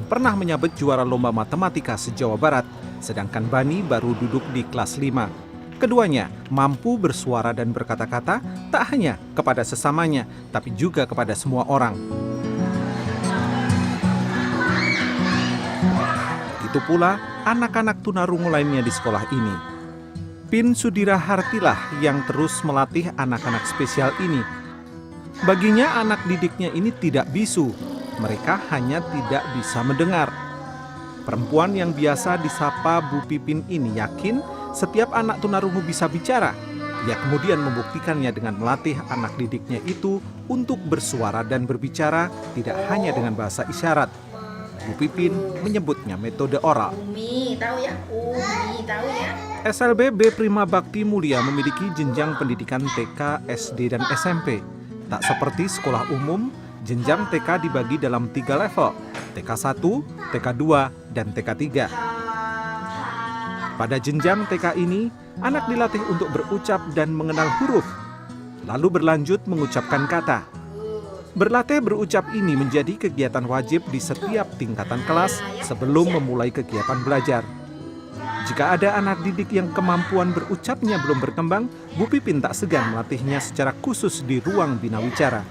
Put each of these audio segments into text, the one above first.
pernah menyabet juara lomba matematika se-Jawa Barat, sedangkan Bani baru duduk di kelas 5. Keduanya mampu bersuara dan berkata-kata tak hanya kepada sesamanya, tapi juga kepada semua orang. Begitu pula anak-anak tunarungu lainnya di sekolah ini. Pin Sudira Hartilah yang terus melatih anak-anak spesial ini. Baginya anak didiknya ini tidak bisu, mereka hanya tidak bisa mendengar. Perempuan yang biasa disapa Bu Pipin ini yakin setiap anak tunarungu bisa bicara. Ia kemudian membuktikannya dengan melatih anak didiknya itu untuk bersuara dan berbicara tidak hanya dengan bahasa isyarat. Bu Pipin menyebutnya metode oral. Umi, tahu ya? Umi, tahu ya? SLB B Prima Bakti Mulia memiliki jenjang pendidikan TK, SD, dan SMP. Tak seperti sekolah umum, jenjang TK dibagi dalam 3 level, TK1, TK2, dan TK3. Pada jenjang TK ini, anak dilatih untuk berucap dan mengenal huruf, lalu berlanjut mengucapkan kata. Berlatih berucap ini menjadi kegiatan wajib di setiap tingkatan kelas sebelum memulai kegiatan belajar. Jika ada anak didik yang kemampuan berucapnya belum berkembang, Bu Pipin tak segan melatihnya secara khusus di ruang bina wicara.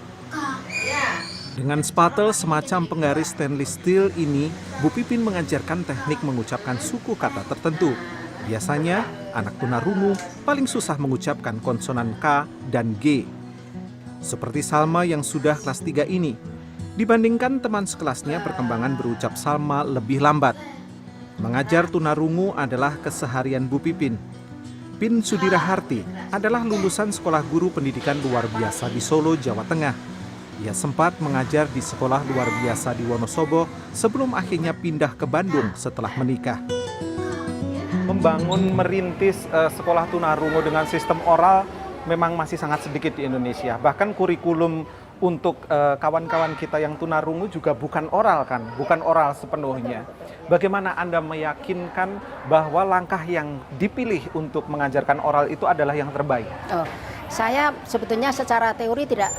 Dengan spatel semacam penggaris stainless steel ini, Bu Pipin mengajarkan teknik mengucapkan suku kata tertentu. Biasanya, anak tunarungu paling susah mengucapkan konsonan K dan G. Seperti Salma yang sudah kelas 3 ini. Dibandingkan teman sekelasnya, perkembangan berucap Salma lebih lambat. Mengajar tunarungu adalah keseharian Bu Pipin. Pin Sudira Harti adalah lulusan Sekolah Guru Pendidikan Luar Biasa di Solo, Jawa Tengah. Ia sempat mengajar di sekolah luar biasa di Wonosobo sebelum akhirnya pindah ke Bandung setelah menikah. Membangun merintis sekolah tunarungu dengan sistem oral memang masih sangat sedikit di Indonesia. Bahkan kurikulum untuk kawan-kawan kita yang tunarungu juga bukan oral kan, bukan oral sepenuhnya. Bagaimana Anda meyakinkan bahwa langkah yang dipilih untuk mengajarkan oral itu adalah yang terbaik? Saya sebetulnya secara teori tidak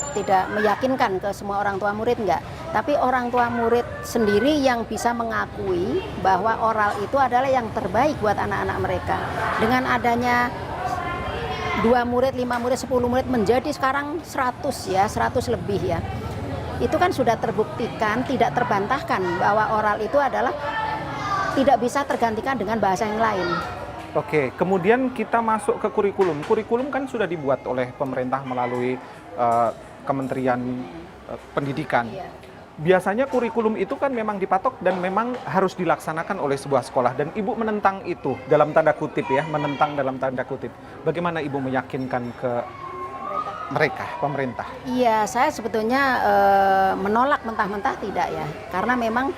meyakinkan ke semua orang tua murid, enggak. Tapi orang tua murid sendiri yang bisa mengakui bahwa oral itu adalah yang terbaik buat anak-anak mereka. Dengan adanya 2 murid, 5 murid, 10 murid menjadi sekarang 100 ya, 100 lebih ya. Itu kan sudah terbuktikan, tidak terbantahkan bahwa oral itu adalah tidak bisa tergantikan dengan bahasa yang lain. Oke, kemudian kita masuk ke kurikulum. Kurikulum kan sudah dibuat oleh pemerintah melalui Kementerian Pendidikan. Iya. Biasanya kurikulum itu kan memang dipatok dan memang harus dilaksanakan oleh sebuah sekolah. Dan Ibu menentang itu dalam tanda kutip ya, menentang dalam tanda kutip. Bagaimana Ibu meyakinkan ke mereka, pemerintah? Iya, saya sebetulnya menolak mentah-mentah tidak ya. Karena memang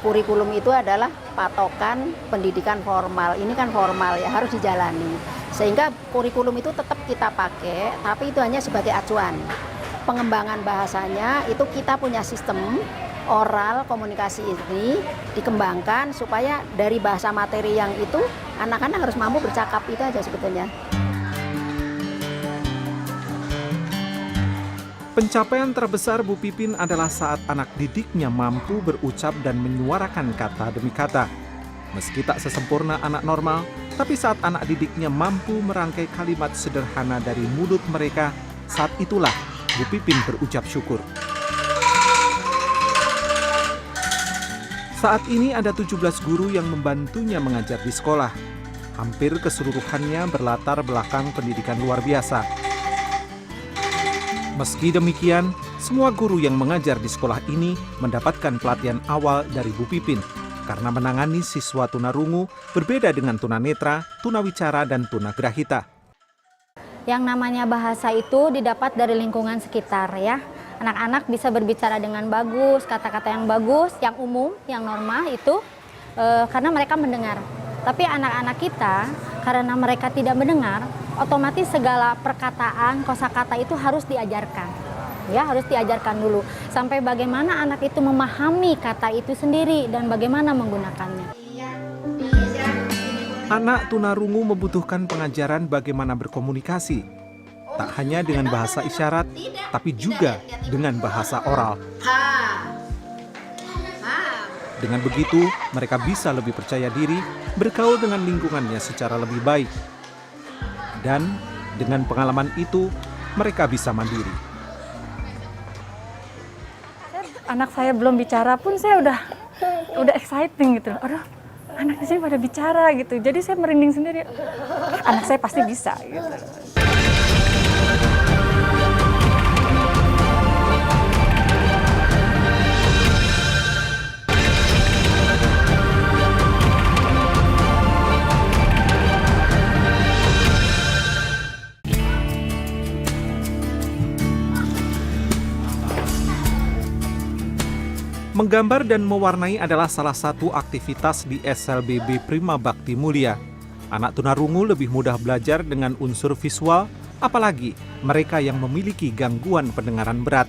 kurikulum itu adalah patokan pendidikan formal. Ini kan formal ya, harus dijalani. Sehingga kurikulum itu tetap kita pakai, tapi itu hanya sebagai acuan. Pengembangan bahasanya itu kita punya sistem oral komunikasi ini dikembangkan supaya dari bahasa materi yang itu anak-anak harus mampu bercakap, itu aja sebetulnya. Pencapaian terbesar Bu Pipin adalah saat anak didiknya mampu berucap dan menyuarakan kata demi kata. Meski tak sesempurna anak normal, tapi saat anak didiknya mampu merangkai kalimat sederhana dari mulut mereka, saat itulah Bu Pipin berucap syukur. Saat ini ada 17 guru yang membantunya mengajar di sekolah. Hampir keseluruhannya berlatar belakang pendidikan luar biasa. Meski demikian, semua guru yang mengajar di sekolah ini mendapatkan pelatihan awal dari Bu Pipin karena menangani siswa tunarungu berbeda dengan tunanetra, tunawicara, dan tunagrahita. Yang namanya bahasa itu didapat dari lingkungan sekitar ya. Anak-anak bisa berbicara dengan bagus, kata-kata yang bagus, yang umum, yang normal itu karena mereka mendengar. Tapi anak-anak kita karena mereka tidak mendengar, otomatis segala perkataan, kosakata itu harus diajarkan. Ya, harus diajarkan dulu sampai bagaimana anak itu memahami kata itu sendiri dan bagaimana menggunakannya. Anak tunarungu membutuhkan pengajaran bagaimana berkomunikasi, tak hanya dengan bahasa isyarat, tapi juga dengan bahasa oral. Dengan begitu, mereka bisa lebih percaya diri, bergaul dengan lingkungannya secara lebih baik. Dan dengan pengalaman itu, mereka bisa mandiri. Anak saya belum bicara pun saya udah exciting gitu. Aduh, anak di sini pada bicara gitu. Jadi saya merinding sendiri. Anak saya pasti bisa gitu. Menggambar dan mewarnai adalah salah satu aktivitas di SLBB Prima Bakti Mulia. Anak tunarungu lebih mudah belajar dengan unsur visual, apalagi mereka yang memiliki gangguan pendengaran berat.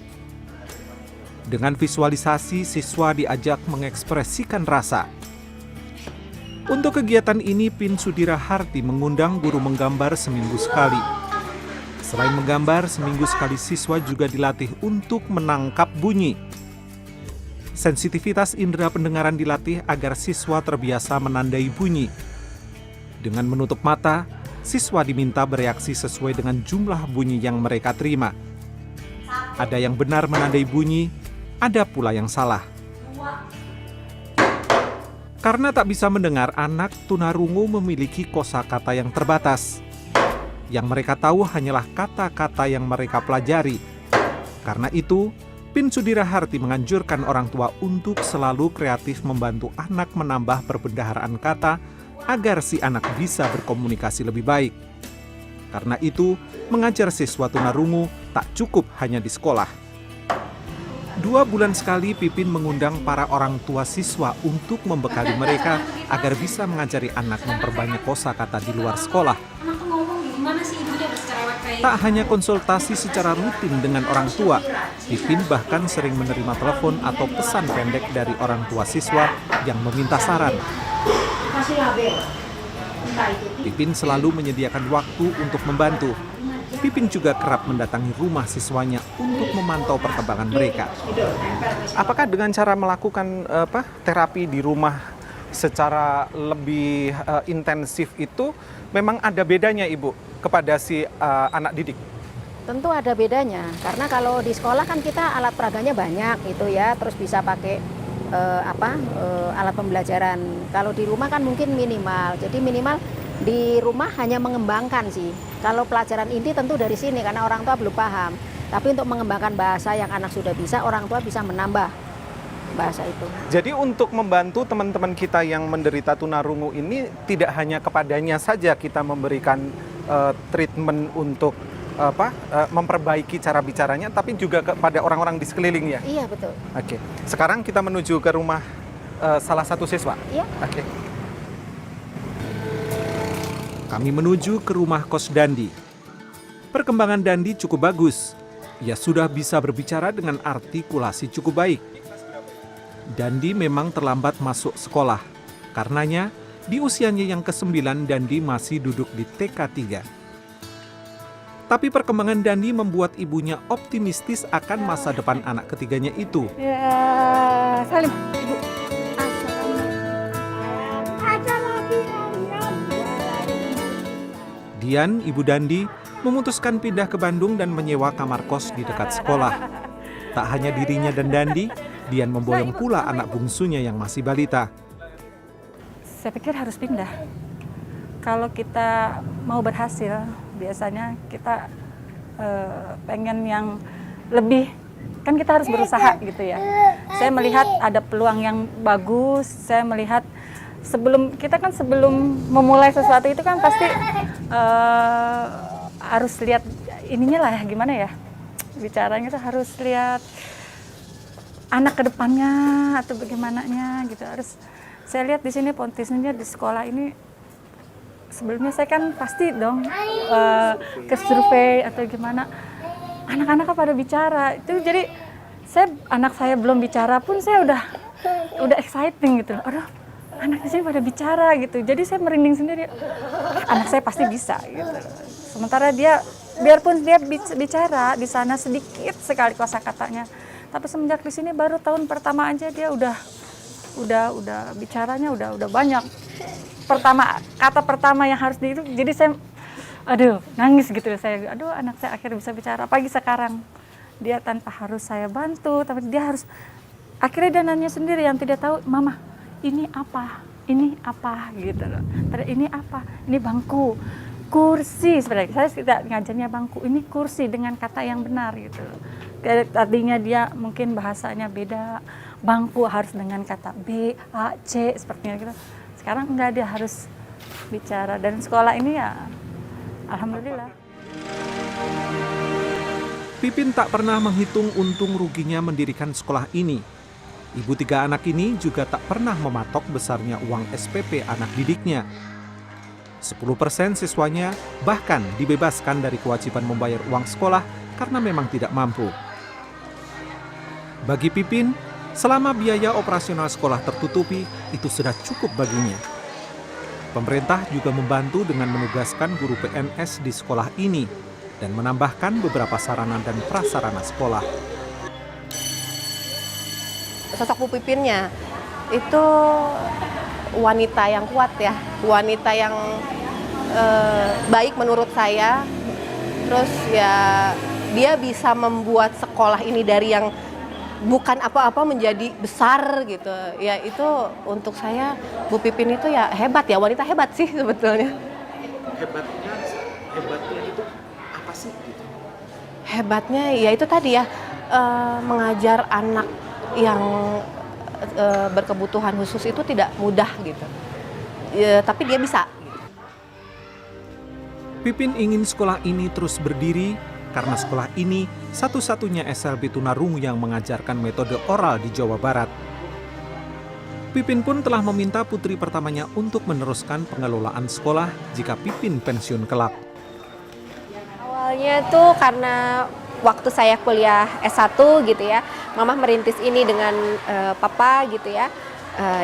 Dengan visualisasi, siswa diajak mengekspresikan rasa. Untuk kegiatan ini, Pin Sudira Harti mengundang guru menggambar seminggu sekali. Selain menggambar, seminggu sekali siswa juga dilatih untuk menangkap bunyi. Sensitivitas indera pendengaran dilatih agar siswa terbiasa menandai bunyi. Dengan menutup mata, siswa diminta bereaksi sesuai dengan jumlah bunyi yang mereka terima. Ada yang benar menandai bunyi, ada pula yang salah. Karena tak bisa mendengar, anak tunarungu memiliki kosakata yang terbatas. Yang mereka tahu hanyalah kata-kata yang mereka pelajari. Karena itu, Pin Sudira Harti menganjurkan orang tua untuk selalu kreatif membantu anak menambah perbendaharaan kata agar si anak bisa berkomunikasi lebih baik. Karena itu, mengajar siswa tunarungu tak cukup hanya di sekolah. 2 bulan sekali Pipin mengundang para orang tua siswa untuk membekali mereka agar bisa mengajari anak memperbanyak kosakata di luar sekolah. Tak hanya konsultasi secara rutin dengan orang tua, Pipin bahkan sering menerima telepon atau pesan pendek dari orang tua siswa yang meminta saran. Pipin selalu menyediakan waktu untuk membantu. Pipin juga kerap mendatangi rumah siswanya untuk memantau perkembangan mereka. Apakah dengan cara melakukan terapi di rumah secara lebih intensif itu memang ada bedanya, Ibu, kepada si anak didik? Tentu ada bedanya, karena kalau di sekolah kan kita alat peraganya banyak gitu ya, terus bisa pakai alat pembelajaran. Kalau di rumah kan mungkin minimal, jadi minimal di rumah hanya mengembangkan sih. Kalau pelajaran inti tentu dari sini karena orang tua belum paham. Tapi untuk mengembangkan bahasa yang anak sudah bisa, orang tua bisa menambah bahasa itu. Jadi untuk membantu teman-teman kita yang menderita tunarungu ini tidak hanya kepadanya saja kita memberikan treatment untuk memperbaiki cara bicaranya, tapi juga kepada orang-orang di sekelilingnya. Iya, betul. Oke. Sekarang kita menuju ke rumah salah satu siswa. Iya. Oke. Kami menuju ke rumah kos Dandi. Perkembangan Dandi cukup bagus. Ia sudah bisa berbicara dengan artikulasi cukup baik. Dandi memang terlambat masuk sekolah. Karenanya, di usianya yang ke-9, Dandi masih duduk di TK 3. Tapi perkembangan Dandi membuat ibunya optimistis akan masa depan anak ketiganya itu. Ya, salim. Ibu. Dian, ibu Dandi, memutuskan pindah ke Bandung dan menyewa kamar kos di dekat sekolah. Tak hanya dirinya dan Dandi, Dian memboyong pula anak bungsunya yang masih balita. Saya pikir harus pindah. Kalau kita mau berhasil, biasanya kita pengen yang lebih, kan kita harus berusaha gitu ya. Saya melihat ada peluang yang bagus, saya melihat sebelum memulai sesuatu itu kan pasti harus lihat ininya lah, gimana ya bicaranya, tuh harus lihat anak ke depannya atau bagaimananya gitu. Harus saya lihat di sini potensinya di sekolah ini. Sebelumnya saya kan pasti dong ke survei atau gimana, anak-anak pada bicara itu. Jadi anak saya belum bicara pun saya udah exciting gitu. Aduh, anak di sini pada bicara gitu. Jadi saya merinding sendiri. Anak saya pasti bisa gitu. Sementara dia, biarpun dia bicara di sana sedikit sekali kosakatanya, tapi semenjak di sini baru tahun pertama aja dia udah udah bicaranya udah banyak. Kata pertama yang harus jadi saya nangis gitu saya. Anak saya akhirnya bisa bicara pagi sekarang. Dia tanpa harus saya bantu, tapi dia harus akhirnya dia nanya sendiri yang tidak tahu, "Mama, ini apa? Ini apa?" gitu loh. Ini apa? Ini bangku. Kursi sebenarnya. Saya tidak ngajarnya bangku, ini kursi dengan kata yang benar gitu. Tadinya dia mungkin bahasanya beda. Bangku harus dengan kata B, A, C sepertinya gitu. Sekarang enggak, dia harus bicara, dan sekolah ini ya alhamdulillah. Pipin tak pernah menghitung untung ruginya mendirikan sekolah ini. Ibu 3 anak ini juga tak pernah mematok besarnya uang SPP anak didiknya. 10% siswanya bahkan dibebaskan dari kewajiban membayar uang sekolah karena memang tidak mampu. Bagi Pipin, selama biaya operasional sekolah tertutupi, itu sudah cukup baginya. Pemerintah juga membantu dengan menugaskan guru PNS di sekolah ini dan menambahkan beberapa sarana dan prasarana sekolah. Sosok Bu Pipinnya itu wanita yang kuat ya, wanita yang baik menurut saya. Terus ya dia bisa membuat sekolah ini dari yang bukan apa-apa menjadi besar gitu. Ya itu untuk saya Bu Pipin itu ya hebat ya, wanita hebat sih sebetulnya. Hebatnya itu apa sih gitu? Hebatnya ya itu tadi ya, mengajar anak yang berkebutuhan khusus itu tidak mudah gitu. Ya, tapi dia bisa. Pipin ingin sekolah ini terus berdiri karena sekolah ini satu-satunya SLB tunarungu yang mengajarkan metode oral di Jawa Barat. Pipin pun telah meminta putri pertamanya untuk meneruskan pengelolaan sekolah jika Pipin pensiun kelak. Awalnya tuh karena waktu saya kuliah S1 gitu ya, Mama merintis ini dengan Papa gitu ya.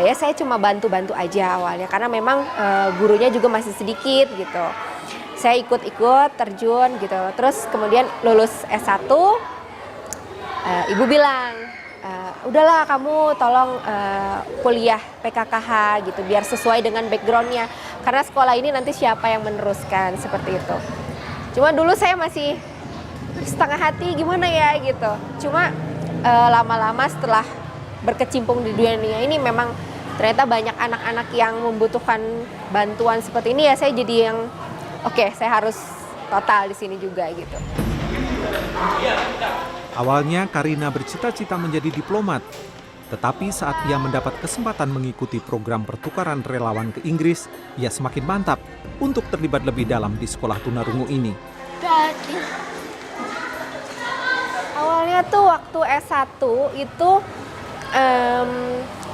Ya saya cuma bantu-bantu aja awalnya karena memang gurunya juga masih sedikit gitu. Saya ikut-ikut terjun gitu. Terus kemudian lulus S1, Ibu bilang, udahlah kamu tolong kuliah PKKH gitu biar sesuai dengan backgroundnya. Karena sekolah ini nanti siapa yang meneruskan seperti itu. Cuma dulu saya masih setengah hati gimana ya gitu. Cuma lama-lama setelah berkecimpung di dunia ini memang ternyata banyak anak-anak yang membutuhkan bantuan seperti ini ya, saya jadi yang oke, saya harus total di sini juga gitu. Awalnya Karina bercita-cita menjadi diplomat, tetapi saat ia mendapat kesempatan mengikuti program pertukaran relawan ke Inggris, ia semakin mantap untuk terlibat lebih dalam di sekolah tunarungu ini. Awalnya tuh waktu S1 itu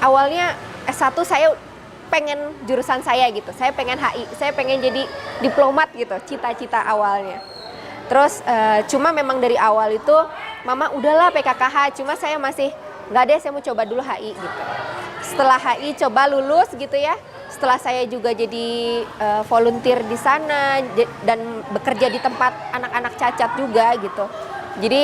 awalnya S1 saya pengen jurusan saya gitu, saya pengen HI, saya pengen jadi diplomat gitu, cita-cita awalnya. Terus cuma memang dari awal itu Mama udahlah PKKH, cuma saya masih nggak deh, saya mau coba dulu HI gitu. Setelah HI coba lulus gitu ya, setelah saya juga jadi volunteer di sana dan bekerja di tempat anak-anak cacat juga gitu. Jadi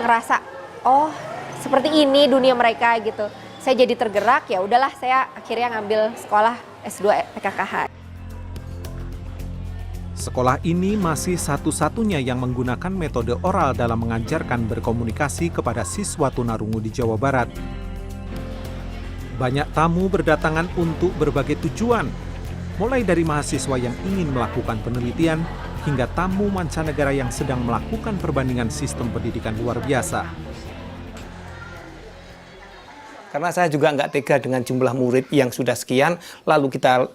ngerasa oh seperti ini dunia mereka gitu. Saya jadi tergerak, ya udahlah saya akhirnya ngambil sekolah S2 PKKH. Sekolah ini masih satu-satunya yang menggunakan metode oral dalam mengajarkan berkomunikasi kepada siswa tunarungu di Jawa Barat. Banyak tamu berdatangan untuk berbagai tujuan, mulai dari mahasiswa yang ingin melakukan penelitian hingga tamu mancanegara yang sedang melakukan perbandingan sistem pendidikan luar biasa. Karena saya juga nggak tega dengan jumlah murid yang sudah sekian, lalu kita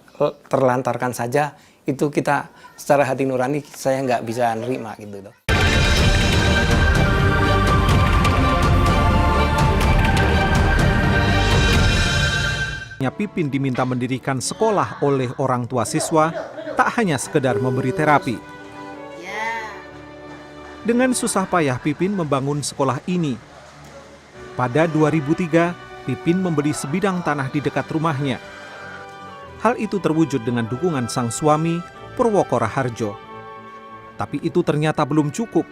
terlantarkan saja, itu kita secara hati nurani saya nggak bisa nerima gitu loh. Pipin diminta mendirikan sekolah oleh orang tua siswa, tak hanya sekedar memberi terapi. Dengan susah payah Pipin membangun sekolah ini. Pada 2003, Pipin membeli sebidang tanah di dekat rumahnya. Hal itu terwujud dengan dukungan sang suami, Purwoko Raharjo. Tapi itu ternyata belum cukup.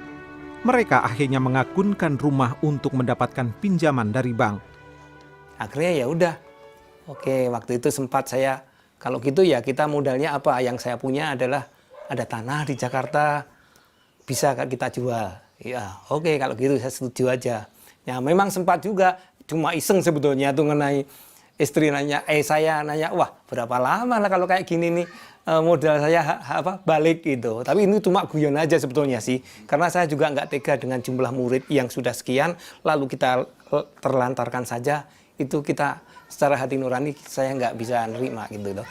Mereka akhirnya mengakunkan rumah untuk mendapatkan pinjaman dari bank. Akhirnya ya udah, Oke, waktu itu sempat saya, kalau gitu ya kita modalnya apa? Yang saya punya adalah ada tanah di Jakarta, bisa kita jual. Ya, oke kalau gitu saya setuju aja. Ya memang sempat juga, cuma iseng sebetulnya tuh mengenai istri nanya, saya nanya, wah berapa lama lah kalau kayak gini nih modal saya balik gitu. Tapi ini cuma guyon aja sebetulnya sih, karena saya juga nggak tega dengan jumlah murid yang sudah sekian, lalu kita terlantarkan saja, itu kita secara hati nurani saya nggak bisa nerima gitu loh.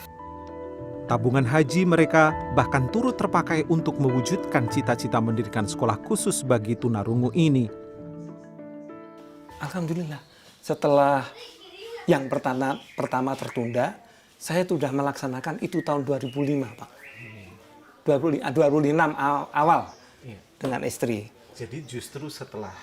Tabungan haji mereka bahkan turut terpakai untuk mewujudkan cita-cita mendirikan sekolah khusus bagi tunarungu ini. Alhamdulillah, setelah yang pertama tertunda, saya sudah melaksanakan itu tahun 2005, Pak. 2006 awal dengan istri. Jadi justru setelah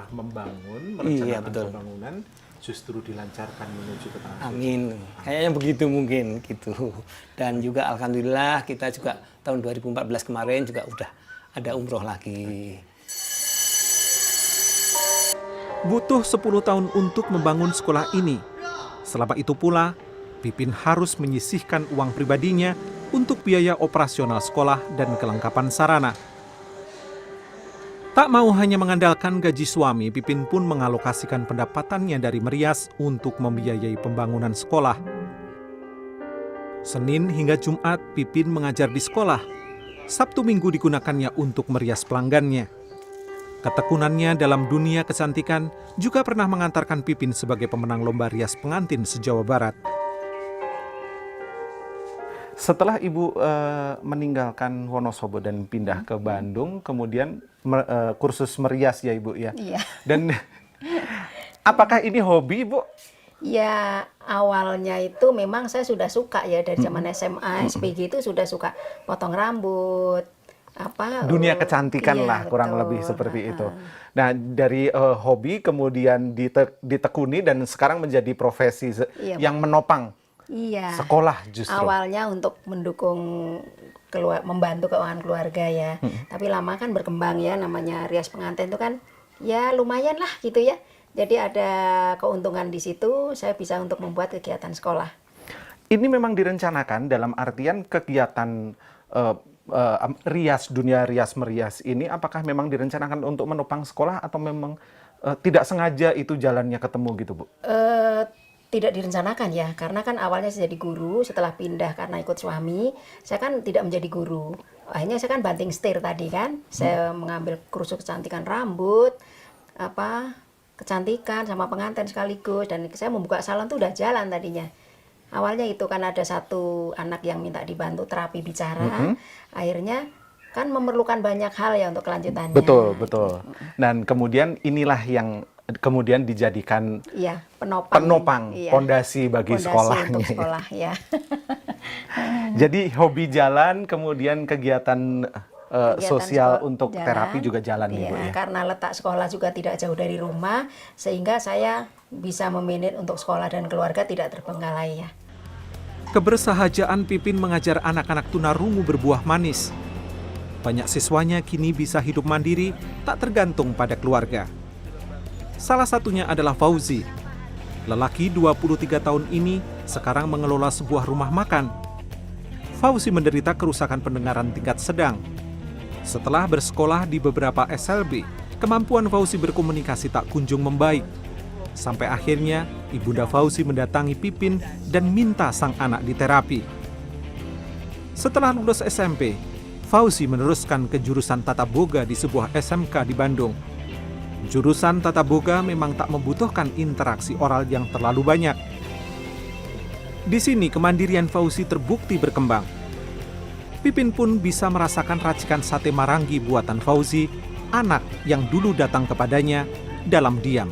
membangun, Iya, merencanakan betul. pembangunan, justru dilancarkan menuju ke tanah suci. Amin. Kayaknya begitu mungkin gitu. Dan juga alhamdulillah kita juga tahun 2014 kemarin juga udah ada umroh lagi. Butuh 10 tahun untuk membangun sekolah ini. Selama itu pula, Pipin harus menyisihkan uang pribadinya untuk biaya operasional sekolah dan kelengkapan sarana. Tak mau hanya mengandalkan gaji suami, Pipin pun mengalokasikan pendapatannya dari merias untuk membiayai pembangunan sekolah. Senin hingga Jumat, Pipin mengajar di sekolah. Sabtu Minggu digunakannya untuk merias pelanggannya. Ketekunannya dalam dunia kecantikan juga pernah mengantarkan Pipin sebagai pemenang lomba rias pengantin se-Jawa Barat. Setelah Ibu meninggalkan Wonosobo dan pindah ke Bandung, kemudian kursus merias ya Ibu ya? Iya. Dan apakah ini hobi Ibu? Ya awalnya itu memang saya sudah suka ya dari zaman SMA, SPG itu sudah suka potong rambut, dunia kecantikan iya, lah kurang betul. lebih seperti itu. Nah dari hobi kemudian ditekuni dan sekarang menjadi profesi Iya, yang menopang Iya. sekolah justru. Awalnya untuk mendukung membantu keuangan keluarga ya. Tapi lama kan berkembang ya, namanya rias pengantin itu kan ya lumayan lah gitu ya. Jadi ada keuntungan di situ, saya bisa untuk membuat kegiatan sekolah. Ini memang direncanakan dalam artian kegiatan dunia rias merias ini, apakah memang direncanakan untuk menopang sekolah atau memang tidak sengaja itu jalannya ketemu gitu Bu? Tidak direncanakan ya, karena kan awalnya saya jadi guru, setelah pindah karena ikut suami, saya kan tidak menjadi guru. Akhirnya saya kan banting setir tadi kan, saya mengambil kursus kecantikan rambut, kecantikan sama pengantin sekaligus, dan saya membuka salon tuh udah jalan tadinya. Awalnya itu kan ada satu anak yang minta dibantu terapi bicara, akhirnya kan memerlukan banyak hal ya untuk kelanjutannya. Betul, betul. Dan kemudian inilah yang kemudian dijadikan iya, penopang pondasi bagi sekolahnya. Untuk sekolah ya. Jadi hobi jalan, kemudian kegiatan sosial untuk jalan, terapi juga jalan iya, Ibu ya. Karena letak sekolah juga tidak jauh dari rumah, sehingga saya bisa memanage untuk sekolah dan keluarga tidak terbengkalai ya. Kebersahajaan Pipin mengajar anak-anak tunarungu berbuah manis. Banyak siswanya kini bisa hidup mandiri, tak tergantung pada keluarga. Salah satunya adalah Fauzi. Lelaki 23 tahun ini sekarang mengelola sebuah rumah makan. Fauzi menderita kerusakan pendengaran tingkat sedang. Setelah bersekolah di beberapa SLB, kemampuan Fauzi berkomunikasi tak kunjung membaik. Sampai akhirnya, Ibunda Fauzi mendatangi Pipin dan minta sang anak diterapi. Setelah lulus SMP, Fauzi meneruskan ke jurusan Tata Boga di sebuah SMK di Bandung. Jurusan Tata Boga memang tak membutuhkan interaksi oral yang terlalu banyak. Di sini kemandirian Fauzi terbukti berkembang. Pipin pun bisa merasakan racikan sate marangi buatan Fauzi, anak yang dulu datang kepadanya dalam diam.